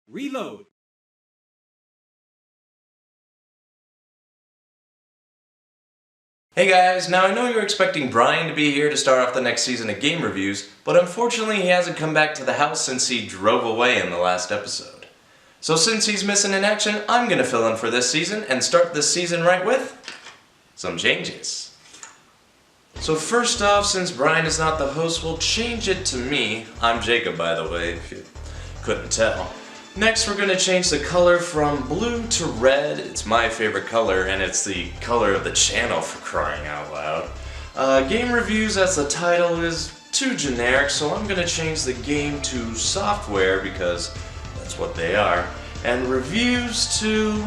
Reload. Hey guys, now I know you're expecting Brian to be here to start off the next season of game reviews, but unfortunately he hasn't come back to the house since he drove away in the last episode. So since he's missing in action, I'm gonna fill in for this season and start this season right with some changes. So first off, since Brian is not the host, we'll change it to me. I'm Jacob, by the way, if you couldn't tell. Next, we're going to change the color from blue to red. It's my favorite color, and it's the color of the channel, for crying out loud. Game reviews, as the title, is too generic, so I'm going to change the game to software, because that's what they are, and reviews to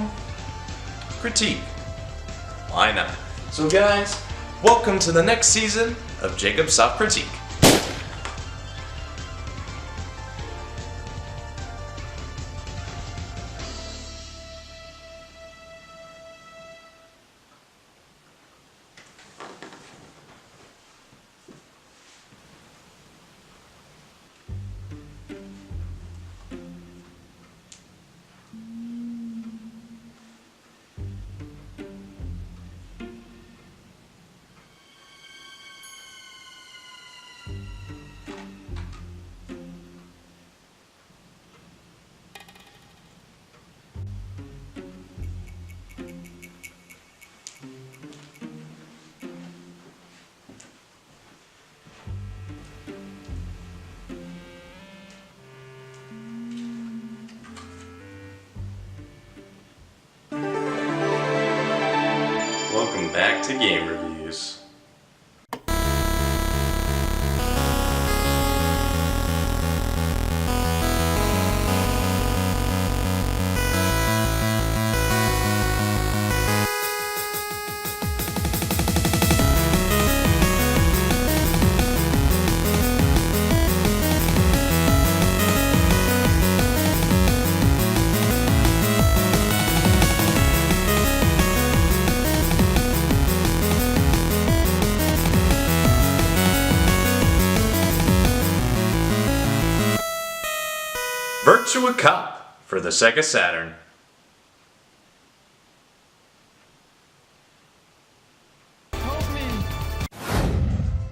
critique. Why not? So guys, welcome to the next season of Jacob's Soft Critique. Welcome back to Game Reviews. Virtua Cop for the Sega Saturn.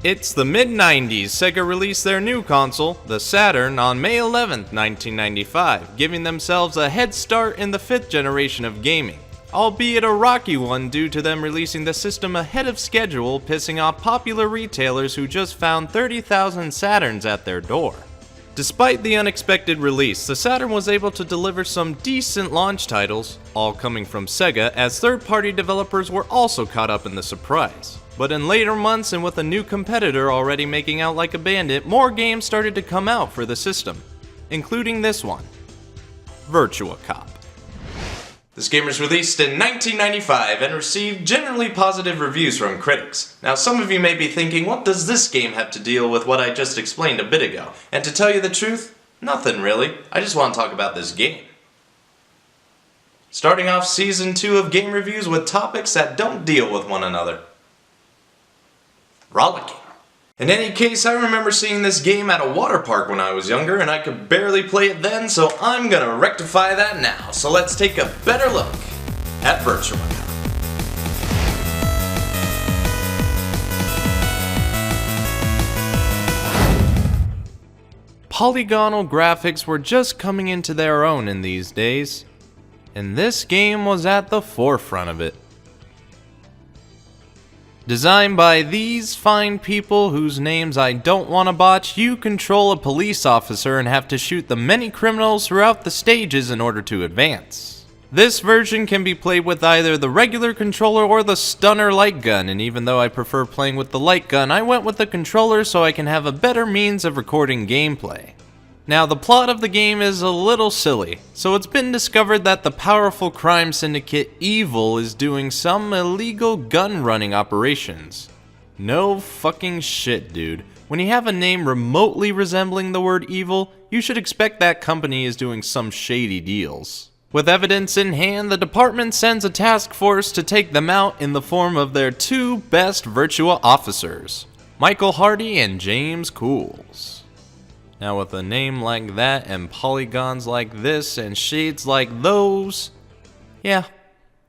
It's the mid-90s. Sega released their new console, the Saturn, on May 11th, 1995, giving themselves a head start in the 5th generation of gaming, albeit a rocky one due to them releasing the system ahead of schedule, pissing off popular retailers who just found 30,000 Saturns at their door. Despite the unexpected release, the Saturn was able to deliver some decent launch titles, all coming from Sega, as third-party developers were also caught up in the surprise. But in later months, and with a new competitor already making out like a bandit, more games started to come out for the system, including this one, Virtua Cop. This game was released in 1995 and received generally positive reviews from critics. Now some of you may be thinking, what does this game have to deal with what I just explained a bit ago? And to tell you the truth, nothing really. I just want to talk about this game. Starting off Season 2 of Game Reviews with topics that don't deal with one another. Rollicking. In any case, I remember seeing this game at a water park when I was younger, and I could barely play it then, so I'm gonna rectify that now. So let's take a better look at Virtua Cop. Polygonal graphics were just coming into their own in these days, and this game was at the forefront of it. Designed by these fine people whose names I don't want to botch, you control a police officer and have to shoot the many criminals throughout the stages in order to advance. This version can be played with either the regular controller or the stunner light gun, and even though I prefer playing with the light gun, I went with the controller so I can have a better means of recording gameplay. Now, the plot of the game is a little silly. So it's been discovered that the powerful crime syndicate Evil is doing some illegal gun running operations. No fucking shit, dude. When you have a name remotely resembling the word evil, you should expect that company is doing some shady deals. With evidence in hand, the department sends a task force to take them out in the form of their two best Virtua officers, Michael Hardy and James Cools. Now with a name like that and polygons like this and shades like those, yeah,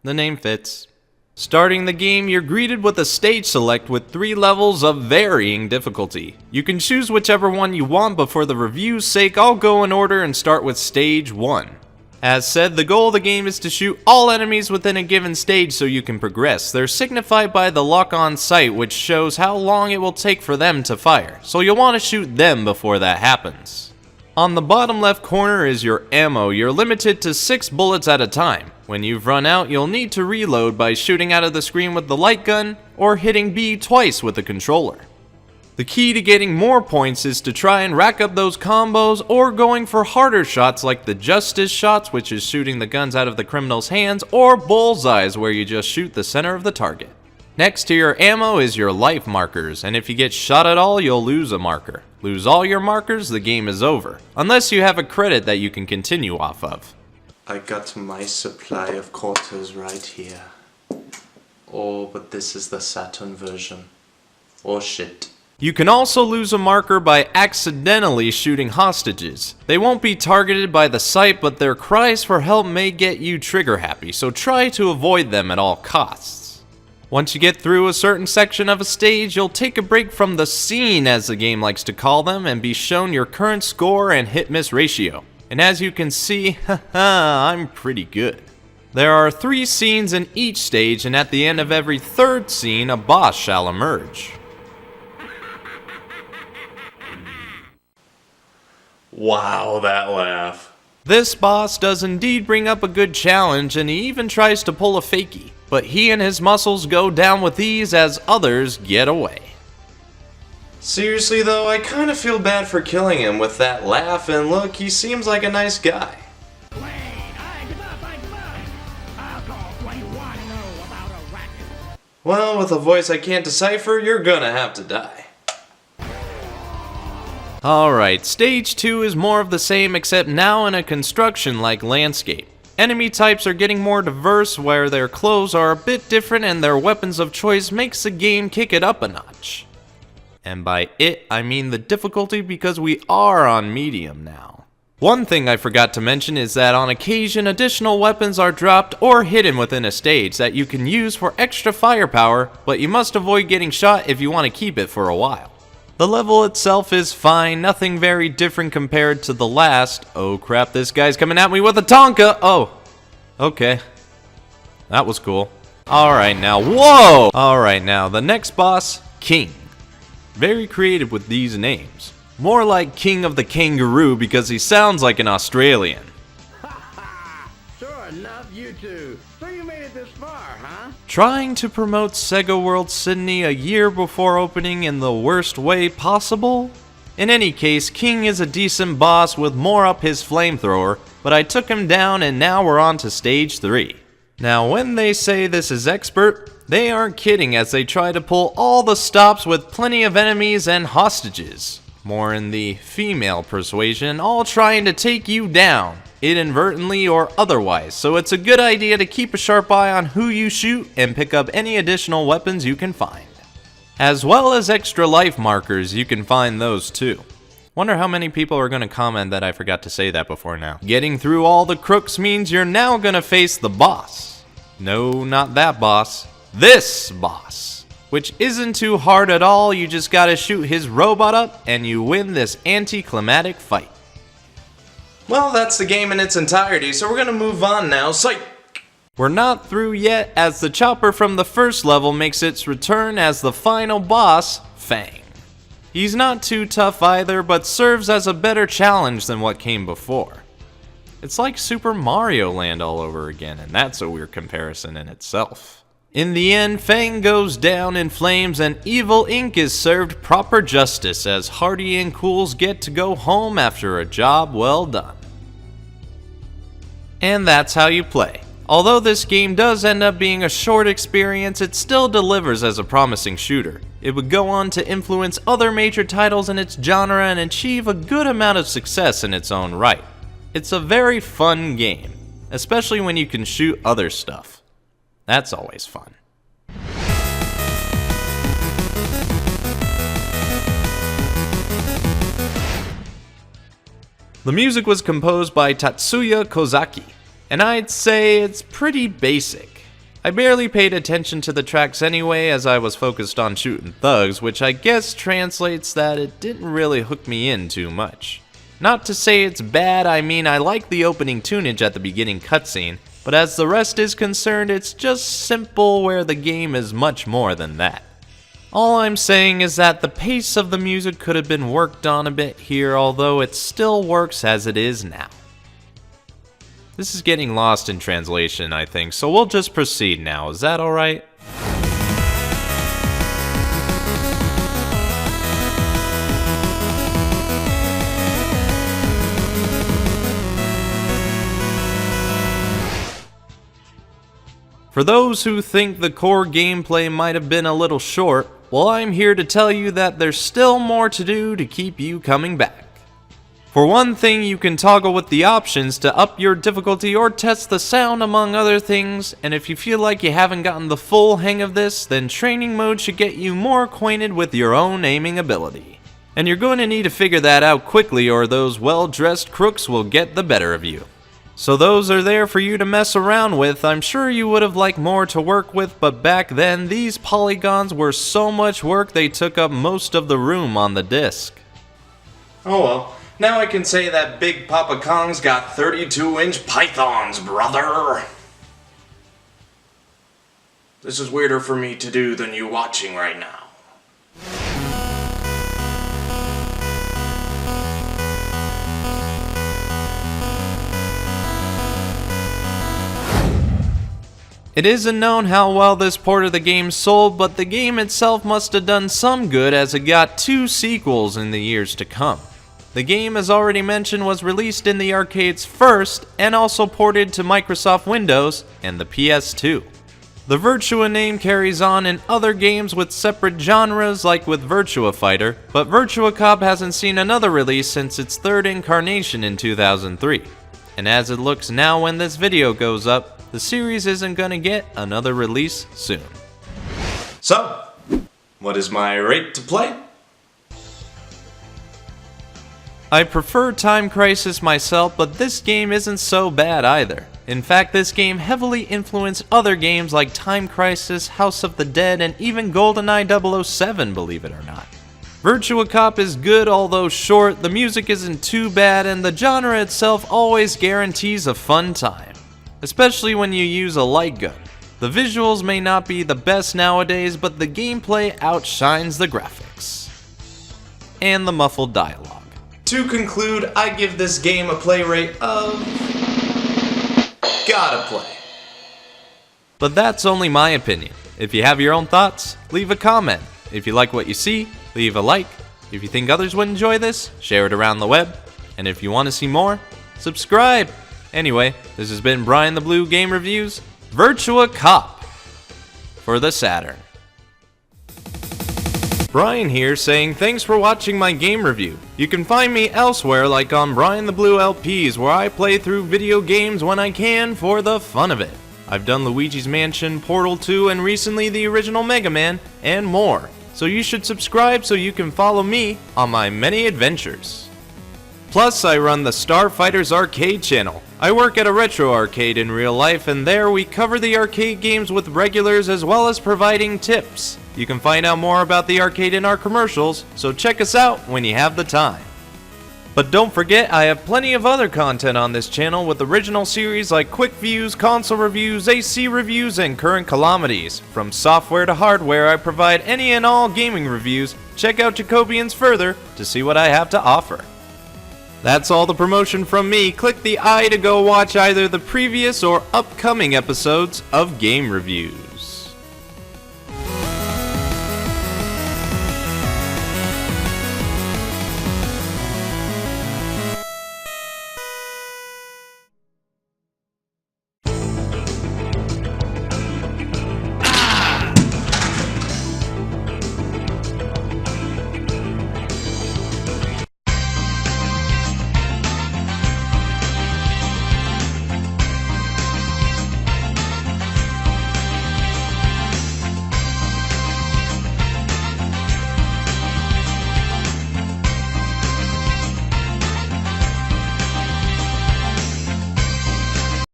the name fits. Starting the game, you're greeted with a stage select with 3 levels of varying difficulty. You can choose whichever one you want, but for the review's sake, I'll go in order and start with Stage 1. As said, the goal of the game is to shoot all enemies within a given stage so you can progress. They're signified by the lock-on sight, which shows how long it will take for them to fire, so you'll want to shoot them before that happens. On the bottom left corner is your ammo. You're limited to 6 bullets at a time. When you've run out, you'll need to reload by shooting out of the screen with the light gun or hitting B twice with the controller. The key to getting more points is to try and rack up those combos or going for harder shots like the justice shots, which is shooting the guns out of the criminal's hands, or bullseyes, where you just shoot the center of the target. Next to your ammo is your life markers, and if you get shot at all, you'll lose a marker. Lose all your markers, the game is over, unless you have a credit that you can continue off of. I got my supply of quarters right here. Oh, but this is the Saturn version. Oh shit. You can also lose a marker by accidentally shooting hostages. They won't be targeted by the sight, but their cries for help may get you trigger happy, so try to avoid them at all costs. Once you get through a certain section of a stage, you'll take a break from the scene, as the game likes to call them, and be shown your current score and hit-miss ratio. And as you can see, haha, I'm pretty good. There are 3 scenes in each stage, and at the end of every 3rd scene, a boss shall emerge. Wow, that laugh. This boss does indeed bring up a good challenge, and he even tries to pull a fakie, but he and his muscles go down with ease as others get away. Seriously though, I kinda feel bad for killing him with that laugh, and look, he seems like a nice guy. Well, with a voice I can't decipher, you're gonna have to die. Alright, stage 2 is more of the same, except now in a construction-like landscape. Enemy types are getting more diverse, where their clothes are a bit different and their weapons of choice makes the game kick it up a notch. And by it, I mean the difficulty, because we are on medium now. One thing I forgot to mention is that on occasion additional weapons are dropped or hidden within a stage that you can use for extra firepower, but you must avoid getting shot if you want to keep it for a while. The level itself is fine, nothing very different compared to the last. Oh crap, this guy's coming at me with a Tonka! Oh, okay. That was cool. Alright now, whoa! Alright now, the next boss, King. Very creative with these names. More like King of the Kangaroo because he sounds like an Australian. Sure enough, you two. So you made it this far, huh? Trying to promote Sega World Sydney a year before opening in the worst way possible? In any case, King is a decent boss with more up his flamethrower, but I took him down and now we're on to stage 3. Now when they say this is expert, they aren't kidding, as they try to pull all the stops with plenty of enemies and hostages. More in the female persuasion, all trying to take you down, inadvertently or otherwise, so it's a good idea to keep a sharp eye on who you shoot and pick up any additional weapons you can find. As well as extra life markers, you can find those too. Wonder how many people are going to comment that I forgot to say that before now. Getting through all the crooks means you're now going to face the boss. No, not that boss. This boss. Which isn't too hard at all, you just gotta shoot his robot up and you win this anticlimactic fight. Well, that's the game in its entirety, so we're gonna move on now. Psych! We're not through yet, as the chopper from the first level makes its return as the final boss, Fang. He's not too tough either, but serves as a better challenge than what came before. It's like Super Mario Land all over again, and that's a weird comparison in itself. In the end, Fang goes down in flames and Evil Inc. is served proper justice as Hardy and Cools get to go home after a job well done. And that's how you play. Although this game does end up being a short experience, it still delivers as a promising shooter. It would go on to influence other major titles in its genre and achieve a good amount of success in its own right. It's a very fun game, especially when you can shoot other stuff. That's always fun. The music was composed by Tatsuya Kozaki, and I'd say it's pretty basic. I barely paid attention to the tracks anyway as I was focused on shooting thugs, which I guess translates that it didn't really hook me in too much. Not to say it's bad, I mean I like the opening tunage at the beginning cutscene, but as the rest is concerned, it's just simple where the game is much more than that. All I'm saying is that the pace of the music could have been worked on a bit here, although it still works as it is now. This is getting lost in translation, I think, so we'll just proceed now. Is that alright? For those who think the core gameplay might have been a little short, well, I'm here to tell you that there's still more to do to keep you coming back. For one thing, you can toggle with the options to up your difficulty or test the sound among other things, and if you feel like you haven't gotten the full hang of this, then training mode should get you more acquainted with your own aiming ability. And you're going to need to figure that out quickly or those well-dressed crooks will get the better of you. So those are there for you to mess around with. I'm sure you would have liked more to work with, but back then these polygons were so much work they took up most of the room on the disc. Oh well, now I can say that Big Papa Kong's got 32-inch pythons, brother! This is weirder for me to do than you watching right now. It isn't known how well this port of the game sold, but the game itself must have done some good as it got 2 sequels in the years to come. The game, as already mentioned, was released in the arcades first and also ported to Microsoft Windows and the PS2. The Virtua name carries on in other games with separate genres like with Virtua Fighter, but Virtua Cop hasn't seen another release since its 3rd incarnation in 2003. And as it looks now when this video goes up, the series isn't gonna get another release soon. So, what is my rate to play? I prefer Time Crisis myself, but this game isn't so bad either. In fact, this game heavily influenced other games like Time Crisis, House of the Dead, and even GoldenEye 007, believe it or not. Virtua Cop is good, although short, the music isn't too bad, and the genre itself always guarantees a fun time. Especially when you use a light gun. The visuals may not be the best nowadays, but the gameplay outshines the graphics. And the muffled dialogue. To conclude, I give this game a play rate of... gotta play. But that's only my opinion. If you have your own thoughts, leave a comment. If you like what you see, leave a like. If you think others would enjoy this, share it around the web. And if you want to see more, subscribe. Anyway, this has been BrianTheBlue Game Reviews, Virtua Cop for the Saturn. Brian here saying thanks for watching my game review. You can find me elsewhere like on BrianTheBlue LPs where I play through video games when I can for the fun of it. I've done Luigi's Mansion, Portal 2, and recently the original Mega Man, and more. So you should subscribe so you can follow me on my many adventures. Plus, I run the Starfighters Arcade channel. I work at a retro arcade in real life, and there we cover the arcade games with regulars as well as providing tips. You can find out more about the arcade in our commercials, so check us out when you have the time. But don't forget, I have plenty of other content on this channel with original series like quick views, console reviews, AC reviews, and current calamities. From software to hardware, I provide any and all gaming reviews. Check out Jacobians further to see what I have to offer. That's all the promotion from me. Click the I to go watch either the previous or upcoming episodes of Game Reviews.